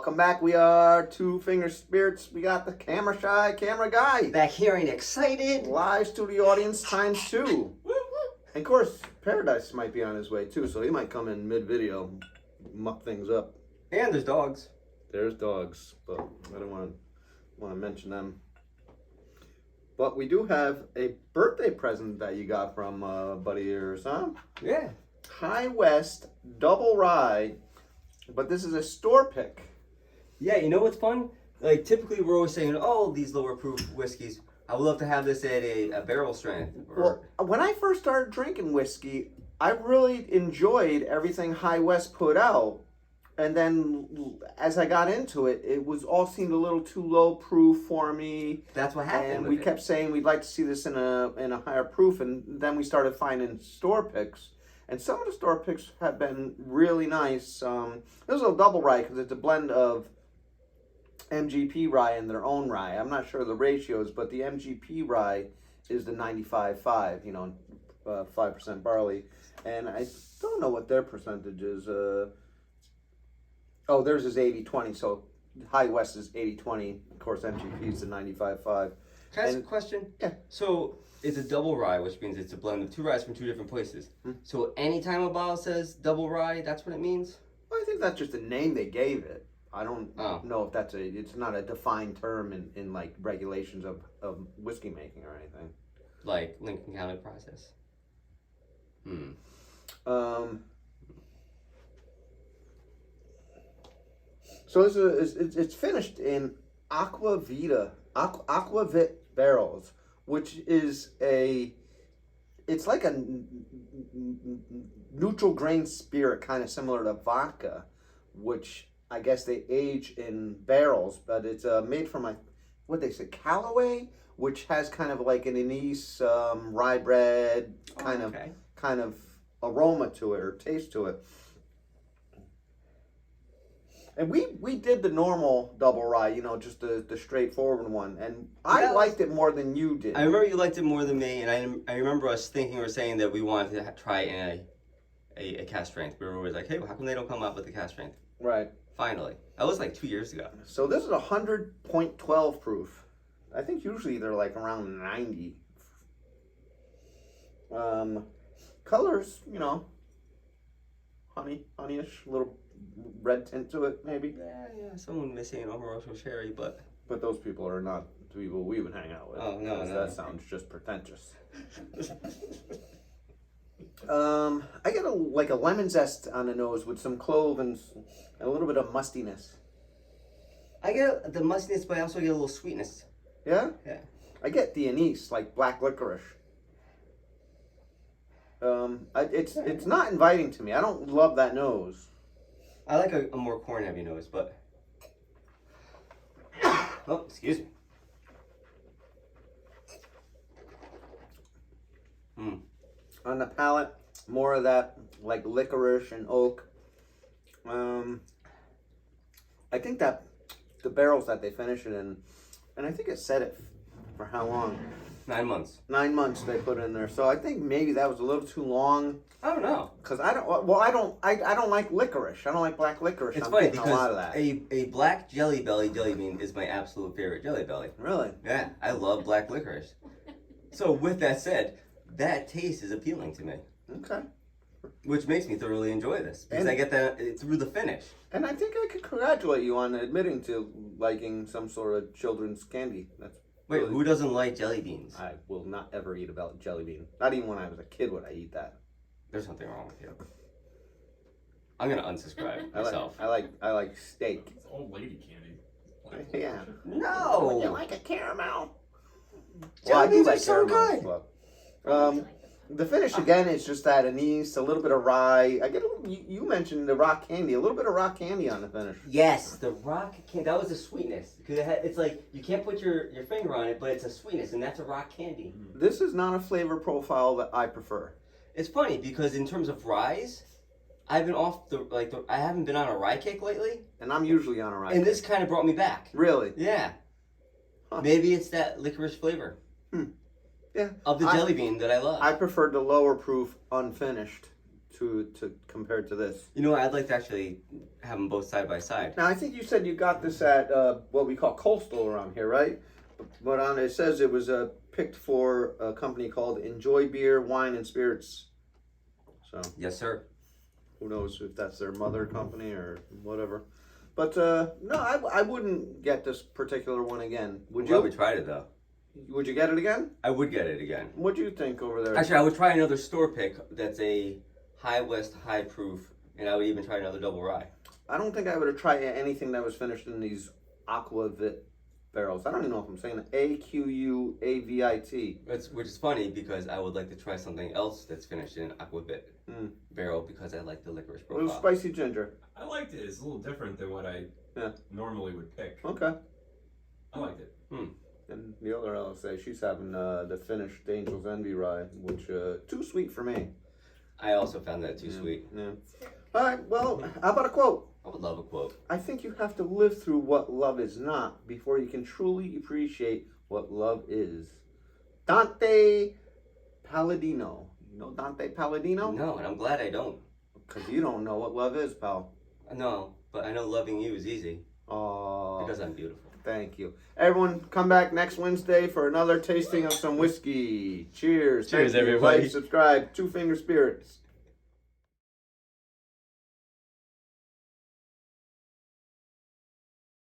Welcome back. We are Two Finger Spirits. We got the camera shy camera guy. Back here and excited. Live studio audience times 2. And of course, Paradise might be on his way too, so he might come in mid-video, muck things up. And there's dogs. There's dogs, but I don't want to mention them. But we do have a birthday present that you got from a buddy of yours, huh? Yeah. High West Double Rye, but this is a store pick. Yeah, you know what's fun? Like, typically we're always saying, oh, these lower proof whiskeys, I would love to have this at a barrel strength. Well, when I first started drinking whiskey, I really enjoyed everything High West put out. And then as I got into it, it was all seemed a little too low proof for me. That's what happened. And we kept saying we'd like to see this in a higher proof, and then we started finding store picks. And some of the store picks have been really nice. This is a double rye because it's a blend of MGP rye and their own rye. I'm not sure the ratios, but the MGP rye is the 95.5, 5% barley. And I don't know what their percentage is. Theirs is 80-20, so High West is 80-20. Of course, MGP is the 95.5. Can I ask a question? Yeah. So, it's a double rye, which means it's a blend of two ryes from two different places. So, anytime a bottle says double rye, that's what it means? Well, I think that's just the name they gave it. I don't know if it's not a defined term in like regulations of whiskey making or anything. Like Lincoln County process. So this is it's finished in Aquavit barrels, which is it's like a neutral grain spirit, kind of similar to vodka, which I guess they age in barrels, but it's made from what they say, Callaway, which has kind of like an anise rye bread kind of aroma to it or taste to it. And we did the normal double rye, just the straightforward one, and I liked it more than you did. I remember you liked it more than me, and I remember us thinking or saying that we wanted to try it in a cast strength. We were always like, hey, how come they don't come out with the cast strength? Right. Finally. That was like 2 years ago. So this is 100.12 proof. I think usually they're like around 90. Colors, honeyish, little red tint to it, maybe. Yeah. Someone missing an Omaroso Sherry, but those people are not the people we would hang out with. Oh, no. That sounds just pretentious. I get a lemon zest on the nose with some clove and a little bit of mustiness. I get the mustiness, but I also get a little sweetness. Yeah? Yeah. I get the anise, like black licorice. It's not inviting to me. I don't love that nose. I like a more corn heavy nose, but oh, excuse me. On the palate, more of that like licorice and oak. I think that the barrels that they finish it in, and I think it said it for how long? 9 months. 9 months they put in there. So I think maybe that was a little too long. I don't know. Cause I don't like licorice. I don't like black licorice. It's I'm funny getting because a lot of that. a black jelly belly jelly bean is my absolute favorite jelly belly. Really? Yeah, I love black licorice. So with that said, that taste is appealing to me. Okay. Which makes me thoroughly enjoy this because I get that through the finish. And I think I could congratulate you on admitting to liking some sort of children's candy. Wait, really, who doesn't like jelly beans? I will not ever eat a jelly bean. Not even when I was a kid would I eat that. There's something wrong with you. I'm gonna unsubscribe myself. I like steak. It's old lady candy. Yeah. No. You like a caramel? Jelly beans are like so caramel as good. well. The finish again is just that anise, a little bit of rye. I get you mentioned the rock candy, a little bit of rock candy on the finish. Yes, the rock candy. That was the sweetness because it's like you can't put your finger on it, but it's a sweetness, and that's a rock candy. This is not a flavor profile that I prefer. It's funny because in terms of ryes, I've been off I haven't been on a rye kick lately, And I'm usually on a rye. and this kind of brought me back. Really? Yeah. Huh. Maybe it's that licorice flavor. Yeah. Of the jelly bean that I love. I preferred the lower proof unfinished to compared to this. You know, I'd like to actually have them both side by side. Now I think you said you got this at what we call Coastal around here, right? But on it says it was picked for a company called Enjoy Beer, Wine and Spirits. So Yes, sir. who knows if that's their mother company or whatever. But no, I wouldn't get this particular one again. Would Well, we you? tried it though. Would you get it again? I would get it again. What do you think over there? Actually, I would try another store pick that's a high west, high proof, and I would even try another double rye. I don't think I would have tried anything that was finished in these Aquavit barrels. I don't even know if I'm saying it. AQUAVIT. Which is funny because I would like to try something else that's finished in an Aquavit barrel because I like the licorice A little profile. spicy ginger. I liked it. It's a little different than what I normally would pick. Okay. I liked it. And the other LSA, she's having the finished Angel's Envy rye, which too sweet for me. I also found that too sweet. Yeah. All right. Well, how about a quote? I would love a quote. I think you have to live through what love is not before you can truly appreciate what love is. Dante Palladino. You know Dante Palladino? No, and I'm glad I don't. Because you don't know what love is, pal. No, but I know loving you is easy Oh, because I'm beautiful. thank you. Everyone, come back next Wednesday for another tasting of some whiskey. Cheers. Cheers, Thank you. everybody. Like, subscribe. Two Finger Spirits.